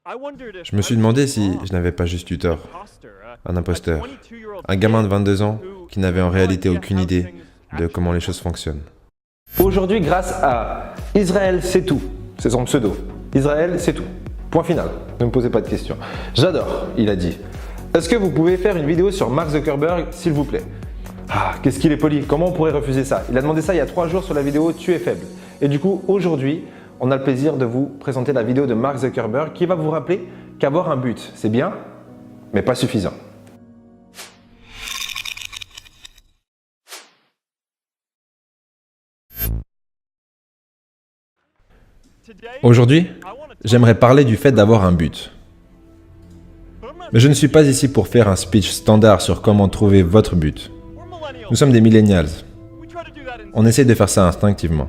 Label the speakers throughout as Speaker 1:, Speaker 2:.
Speaker 1: Je me suis demandé si je n'avais pas juste eu tort. Un imposteur. Un gamin de 22 ans qui n'avait en réalité aucune idée de comment les choses fonctionnent.
Speaker 2: Aujourd'hui, grâce à Israël c'est tout, c'est son pseudo. Israël c'est tout. Point final. Ne me posez pas de questions. J'adore, il a dit. Est-ce que vous pouvez faire une vidéo sur Mark Zuckerberg, s'il vous plaît? Ah, qu'est-ce qu'il est poli. Comment on pourrait refuser ça? Il a demandé ça il y a 3 jours sur la vidéo Tu es faible. Et du coup, aujourd'hui, on a le plaisir de vous présenter la vidéo de Mark Zuckerberg qui va vous rappeler qu'avoir un but, c'est bien, mais pas suffisant.
Speaker 1: Aujourd'hui, j'aimerais parler du fait d'avoir un but. Mais je ne suis pas ici pour faire un speech standard sur comment trouver votre but. Nous sommes des millennials. On essaie de faire ça instinctivement.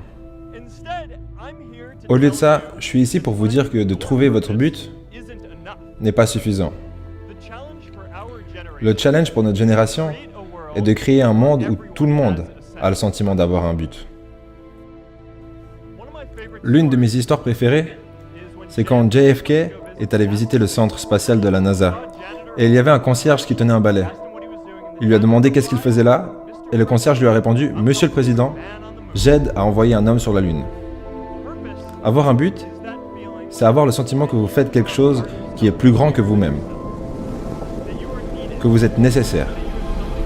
Speaker 1: Au lieu de ça, je suis ici pour vous dire que de trouver votre but n'est pas suffisant. Le challenge pour notre génération est de créer un monde où tout le monde a le sentiment d'avoir un but. L'une de mes histoires préférées, c'est quand JFK est allé visiter le centre spatial de la NASA et il y avait un concierge qui tenait un balai. Il lui a demandé qu'est-ce qu'il faisait là et le concierge lui a répondu « Monsieur le Président, j'aide à envoyer un homme sur la Lune ». Avoir un but, c'est avoir le sentiment que vous faites quelque chose qui est plus grand que vous-même, que vous êtes nécessaire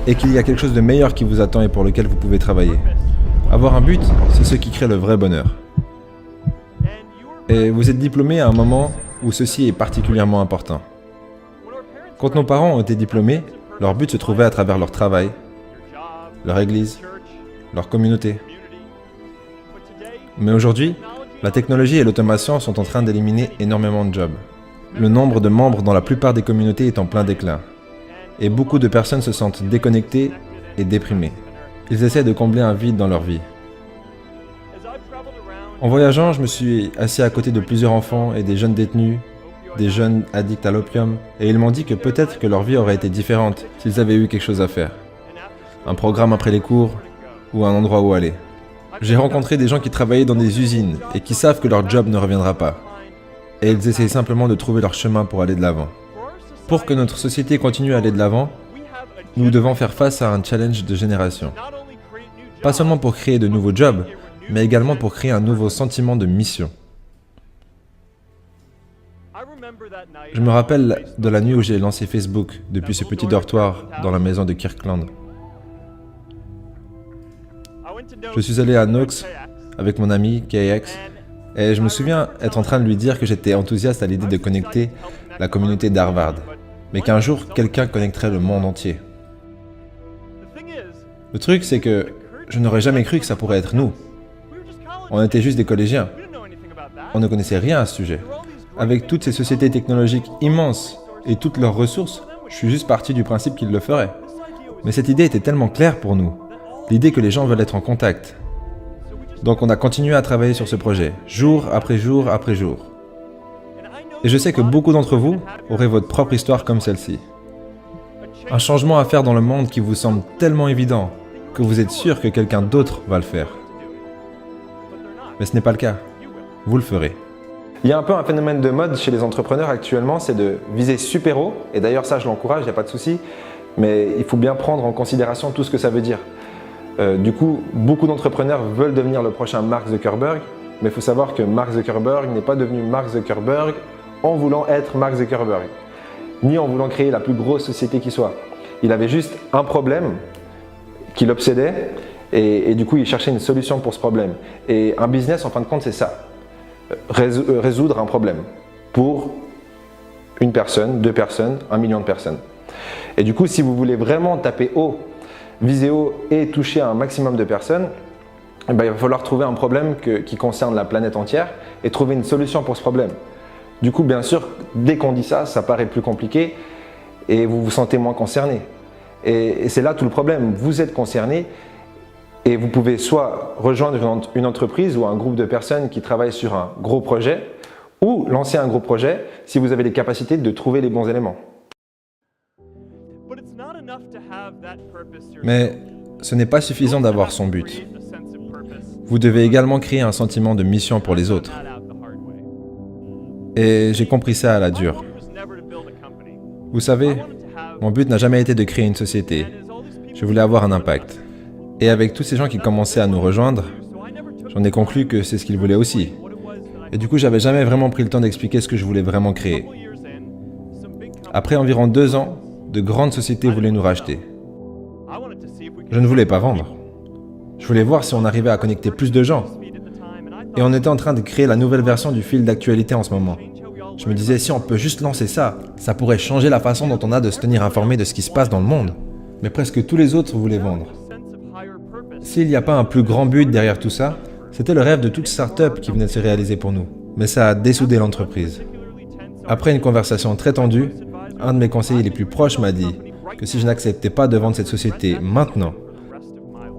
Speaker 1: et qu'il y a quelque chose de meilleur qui vous attend et pour lequel vous pouvez travailler. Avoir un but, c'est ce qui crée le vrai bonheur. Et vous êtes diplômé à un moment où ceci est particulièrement important. Quand nos parents ont été diplômés, leur but se trouvait à travers leur travail, leur église, leur communauté. Mais aujourd'hui, la technologie et l'automation sont en train d'éliminer énormément de jobs. Le nombre de membres dans la plupart des communautés est en plein déclin. Et beaucoup de personnes se sentent déconnectées et déprimées. Ils essaient de combler un vide dans leur vie. En voyageant, je me suis assis à côté de plusieurs enfants et des jeunes détenus, des jeunes addicts à l'opium, et ils m'ont dit que peut-être que leur vie aurait été différente s'ils avaient eu quelque chose à faire. Un programme après les cours, ou un endroit où aller. J'ai rencontré des gens qui travaillaient dans des usines et qui savent que leur job ne reviendra pas. Et ils essayent simplement de trouver leur chemin pour aller de l'avant. Pour que notre société continue à aller de l'avant, nous devons faire face à un challenge de génération. Pas seulement pour créer de nouveaux jobs, mais également pour créer un nouveau sentiment de mission. Je me rappelle de la nuit où j'ai lancé Facebook depuis ce petit dortoir dans la maison de Kirkland. Je suis allé à Knox avec mon ami KX et je me souviens être en train de lui dire que j'étais enthousiaste à l'idée de connecter la communauté d'Harvard, mais qu'un jour quelqu'un connecterait le monde entier. Le truc, c'est que je n'aurais jamais cru que ça pourrait être nous. On était juste des collégiens. On ne connaissait rien à ce sujet. Avec toutes ces sociétés technologiques immenses et toutes leurs ressources, je suis juste parti du principe qu'ils le feraient. Mais cette idée était tellement claire pour nous. L'idée que les gens veulent être en contact. Donc on a continué à travailler sur ce projet, jour après jour après jour. Et je sais que beaucoup d'entre vous auraient votre propre histoire comme celle-ci. Un changement à faire dans le monde qui vous semble tellement évident que vous êtes sûr que quelqu'un d'autre va le faire. Mais ce n'est pas le cas. Vous le ferez.
Speaker 2: Il y a un peu un phénomène de mode chez les entrepreneurs actuellement, c'est de viser super haut. Et d'ailleurs ça je l'encourage, il n'y a pas de souci. Mais il faut bien prendre en considération tout ce que ça veut dire. Du coup, beaucoup d'entrepreneurs veulent devenir le prochain Mark Zuckerberg. Mais il faut savoir que Mark Zuckerberg n'est pas devenu Mark Zuckerberg en voulant être Mark Zuckerberg. Ni en voulant créer la plus grosse société qui soit. Il avait juste un problème qui l'obsédait. Et du coup, il cherchait une solution pour ce problème. Et un business, en fin de compte, c'est ça. Résoudre un problème pour une personne, 2 personnes, 1 million de personnes. Et du coup, si vous voulez vraiment taper haut, viser haut et toucher un maximum de personnes, eh bien, il va falloir trouver un problème qui concerne la planète entière et trouver une solution pour ce problème. Du coup, bien sûr, dès qu'on dit ça, ça paraît plus compliqué et vous vous sentez moins concerné. Et c'est là tout le problème. Vous êtes concerné. Et vous pouvez soit rejoindre une entreprise ou un groupe de personnes qui travaillent sur un gros projet ou lancer un gros projet si vous avez les capacités de trouver les bons éléments.
Speaker 1: Mais ce n'est pas suffisant d'avoir son but. Vous devez également créer un sentiment de mission pour les autres. Et j'ai compris ça à la dure. Vous savez, mon but n'a jamais été de créer une société. Je voulais avoir un impact. Et avec tous ces gens qui commençaient à nous rejoindre, j'en ai conclu que c'est ce qu'ils voulaient aussi. Et du coup, j'avais jamais vraiment pris le temps d'expliquer ce que je voulais vraiment créer. Après environ 2 ans, de grandes sociétés voulaient nous racheter. Je ne voulais pas vendre. Je voulais voir si on arrivait à connecter plus de gens. Et on était en train de créer la nouvelle version du fil d'actualité en ce moment. Je me disais, si on peut juste lancer ça, ça pourrait changer la façon dont on a de se tenir informé de ce qui se passe dans le monde. Mais presque tous les autres voulaient vendre. S'il n'y a pas un plus grand but derrière tout ça, c'était le rêve de toute start-up qui venait de se réaliser pour nous. Mais ça a dessoudé l'entreprise. Après une conversation très tendue, un de mes conseillers les plus proches m'a dit que si je n'acceptais pas de vendre cette société maintenant,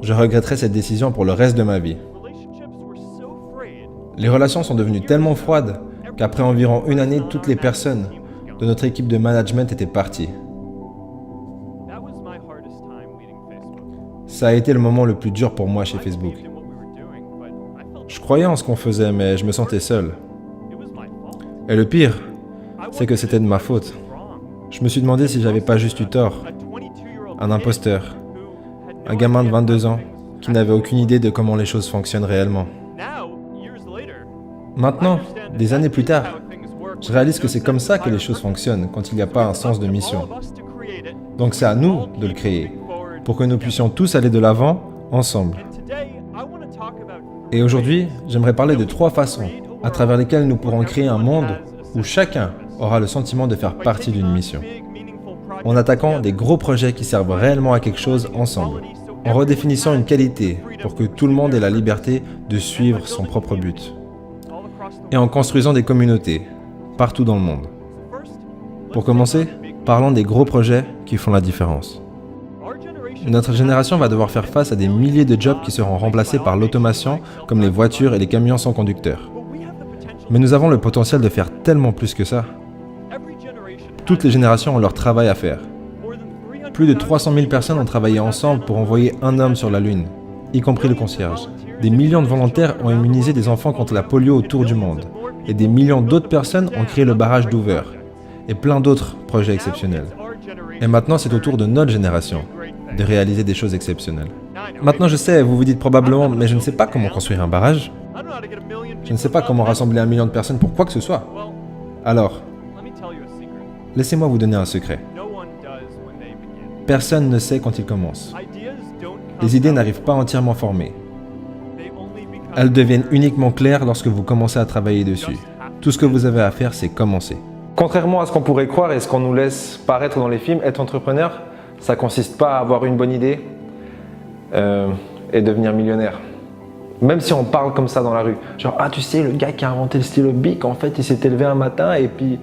Speaker 1: je regretterais cette décision pour le reste de ma vie. Les relations sont devenues tellement froides qu'après environ 1 année, toutes les personnes de notre équipe de management étaient parties. Ça a été le moment le plus dur pour moi chez Facebook. Je croyais en ce qu'on faisait, mais je me sentais seul. Et le pire, c'est que c'était de ma faute. Je me suis demandé si j'avais pas juste eu tort. Un imposteur. Un gamin de 22 ans qui n'avait aucune idée de comment les choses fonctionnent réellement. Maintenant, des années plus tard, je réalise que c'est comme ça que les choses fonctionnent quand il n'y a pas un sens de mission. Donc c'est à nous de le créer, pour que nous puissions tous aller de l'avant, ensemble. Et aujourd'hui, j'aimerais parler de 3 façons à travers lesquelles nous pourrons créer un monde où chacun aura le sentiment de faire partie d'une mission. En attaquant des gros projets qui servent réellement à quelque chose ensemble. En redéfinissant une qualité pour que tout le monde ait la liberté de suivre son propre but. Et en construisant des communautés partout dans le monde. Pour commencer, parlons des gros projets qui font la différence. Notre génération va devoir faire face à des milliers de jobs qui seront remplacés par l'automation, comme les voitures et les camions sans conducteur. Mais nous avons le potentiel de faire tellement plus que ça. Toutes les générations ont leur travail à faire. Plus de 300 000 personnes ont travaillé ensemble pour envoyer un homme sur la Lune, y compris le concierge. Des millions de volontaires ont immunisé des enfants contre la polio autour du monde. Et des millions d'autres personnes ont créé le barrage d'Hoover. Et plein d'autres projets exceptionnels. Et maintenant, c'est au tour de notre génération de réaliser des choses exceptionnelles. Maintenant, je sais, vous vous dites probablement, mais je ne sais pas comment construire un barrage. Je ne sais pas comment rassembler 1 million de personnes pour quoi que ce soit. Alors, laissez-moi vous donner un secret. Personne ne sait quand il commence. Les idées n'arrivent pas entièrement formées. Elles deviennent uniquement claires lorsque vous commencez à travailler dessus. Tout ce que vous avez à faire, c'est commencer.
Speaker 2: Contrairement à ce qu'on pourrait croire et ce qu'on nous laisse paraître dans les films, être entrepreneur, ça consiste pas à avoir une bonne idée et devenir millionnaire. Même si on parle comme ça dans la rue. Genre, ah tu sais, le gars qui a inventé le stylo Bic, en fait, il s'est élevé un matin et puis,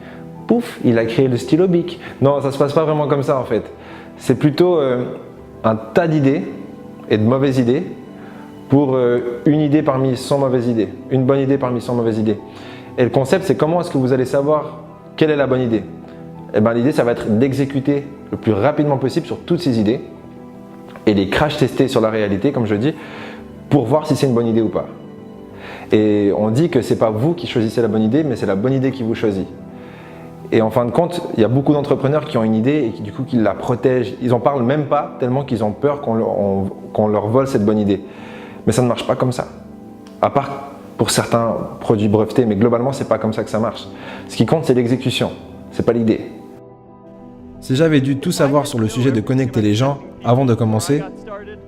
Speaker 2: pouf, il a créé le stylo Bic. Non, ça se passe pas vraiment comme ça en fait. C'est plutôt un tas d'idées et de mauvaises idées pour une idée parmi 100 mauvaises idées. Une bonne idée parmi 100 mauvaises idées. Et le concept, c'est comment est-ce que vous allez savoir quelle est la bonne idée? Eh bien, l'idée, ça va être d'exécuter le plus rapidement possible sur toutes ces idées et les crash tester sur la réalité, comme je dis, pour voir si c'est une bonne idée ou pas. Et on dit que c'est pas vous qui choisissez la bonne idée, mais c'est la bonne idée qui vous choisit. Et en fin de compte, il y a beaucoup d'entrepreneurs qui ont une idée et qui du coup qui la protègent. Ils en parlent même pas tellement qu'ils ont peur qu'on leur vole cette bonne idée. Mais ça ne marche pas comme ça. À part pour certains produits brevetés, mais globalement, c'est pas comme ça que ça marche. Ce qui compte, c'est l'exécution, c'est pas l'idée.
Speaker 1: Si j'avais dû tout savoir sur le sujet de connecter les gens avant de commencer,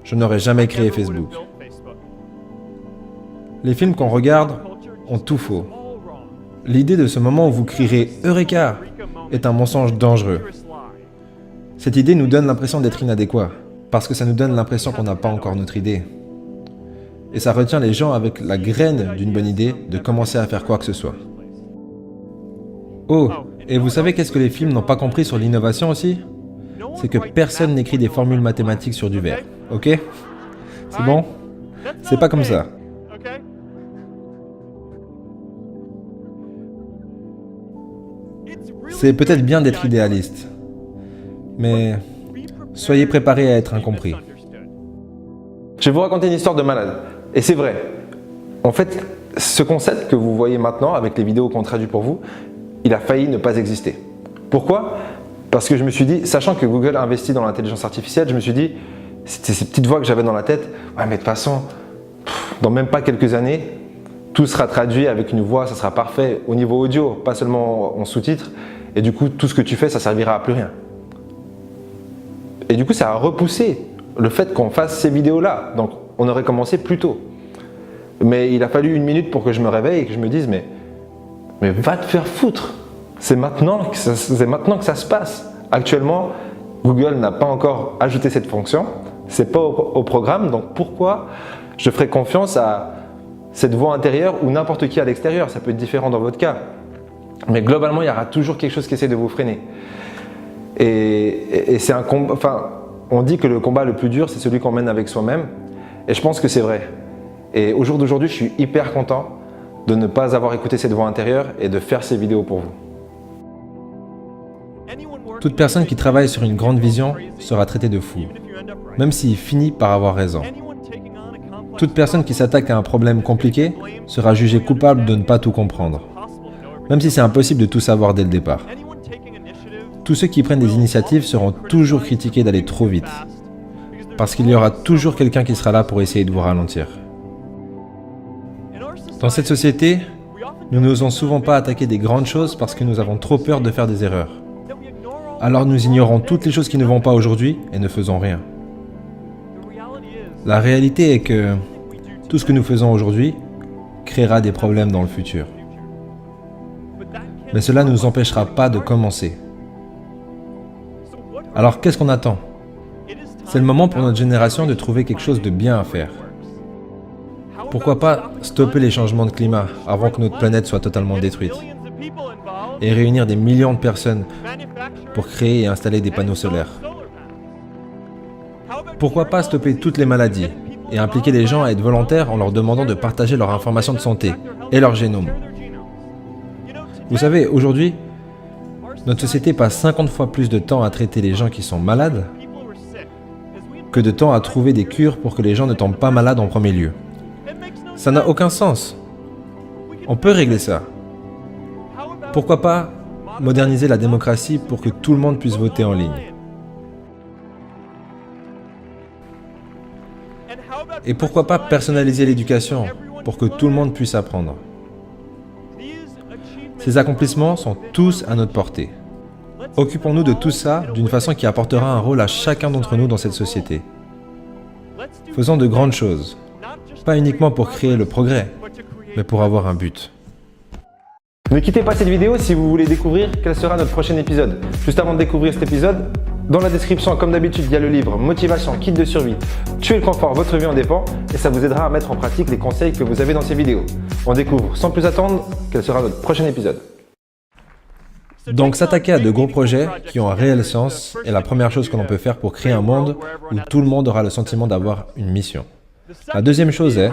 Speaker 1: je n'aurais jamais créé Facebook. Les films qu'on regarde ont tout faux. L'idée de ce moment où vous crierez « Eureka !» est un mensonge dangereux. Cette idée nous donne l'impression d'être inadéquat, parce que ça nous donne l'impression qu'on n'a pas encore notre idée. Et ça retient les gens avec la graine d'une bonne idée de commencer à faire quoi que ce soit. Oh, et vous savez qu'est-ce que les films n'ont pas compris sur l'innovation aussi? C'est que personne n'écrit des formules mathématiques sur du verre, ok? C'est bon? C'est pas comme ça. C'est peut-être bien d'être idéaliste, mais soyez préparés à être incompris.
Speaker 2: Je vais vous raconter une histoire de malade. Et c'est vrai. En fait, ce concept que vous voyez maintenant avec les vidéos qu'on traduit pour vous, il a failli ne pas exister. Pourquoi? Parce que je me suis dit, sachant que Google investit dans l'intelligence artificielle, je me suis dit, c'était ces petites voix que j'avais dans la tête, ouais mais de toute façon, dans même pas quelques années, tout sera traduit avec une voix, ça sera parfait au niveau audio, pas seulement en sous-titres, et du coup tout ce que tu fais, ça servira à plus rien. Et du coup ça a repoussé le fait qu'on fasse ces vidéos-là, donc on aurait commencé plus tôt. Mais il a fallu 1 minute pour que je me réveille et que je me dise, mais va te faire foutre! C'est maintenant que ça se passe. Actuellement, Google n'a pas encore ajouté cette fonction, c'est pas au programme, donc pourquoi je ferais confiance à cette voix intérieure ou n'importe qui à l'extérieur? Ça peut être différent dans votre cas. Mais globalement, il y aura toujours quelque chose qui essaie de vous freiner. Et c'est un combat, enfin, on dit que le combat le plus dur, c'est celui qu'on mène avec soi-même. Et je pense que c'est vrai. Et au jour d'aujourd'hui, je suis hyper content de ne pas avoir écouté cette voix intérieure et de faire ces vidéos pour vous.
Speaker 1: Toute personne qui travaille sur une grande vision sera traitée de fou, même s'il finit par avoir raison. Toute personne qui s'attaque à un problème compliqué sera jugée coupable de ne pas tout comprendre, même si c'est impossible de tout savoir dès le départ. Tous ceux qui prennent des initiatives seront toujours critiqués d'aller trop vite, parce qu'il y aura toujours quelqu'un qui sera là pour essayer de vous ralentir. Dans cette société, nous n'osons souvent pas attaquer des grandes choses parce que nous avons trop peur de faire des erreurs. Alors nous ignorons toutes les choses qui ne vont pas aujourd'hui et ne faisons rien. La réalité est que tout ce que nous faisons aujourd'hui créera des problèmes dans le futur. Mais cela ne nous empêchera pas de commencer. Alors qu'est-ce qu'on attend? C'est le moment pour notre génération de trouver quelque chose de bien à faire. Pourquoi pas stopper les changements de climat avant que notre planète soit totalement détruite? Et réunir des millions de personnes pour créer et installer des panneaux solaires. Pourquoi pas stopper toutes les maladies et impliquer les gens à être volontaires en leur demandant de partager leurs informations de santé et leur génome? Vous savez, aujourd'hui, notre société passe 50 fois plus de temps à traiter les gens qui sont malades que de temps à trouver des cures pour que les gens ne tombent pas malades en premier lieu. Ça n'a aucun sens. On peut régler ça. Pourquoi pas moderniser la démocratie pour que tout le monde puisse voter en ligne? Et pourquoi pas personnaliser l'éducation pour que tout le monde puisse apprendre? Ces accomplissements sont tous à notre portée. Occupons-nous de tout ça d'une façon qui apportera un rôle à chacun d'entre nous dans cette société. Faisons de grandes choses, pas uniquement pour créer le progrès, mais pour avoir un but.
Speaker 2: Ne quittez pas cette vidéo si vous voulez découvrir quel sera notre prochain épisode. Juste avant de découvrir cet épisode, dans la description, comme d'habitude, il y a le livre Motivation, kit de survie, tuer le confort, votre vie en dépend, et ça vous aidera à mettre en pratique les conseils que vous avez dans ces vidéos. On découvre sans plus attendre quel sera notre prochain épisode.
Speaker 1: Donc s'attaquer à de gros projets qui ont un réel sens est la première chose que l'on peut faire pour créer un monde où tout le monde aura le sentiment d'avoir une mission. La deuxième chose est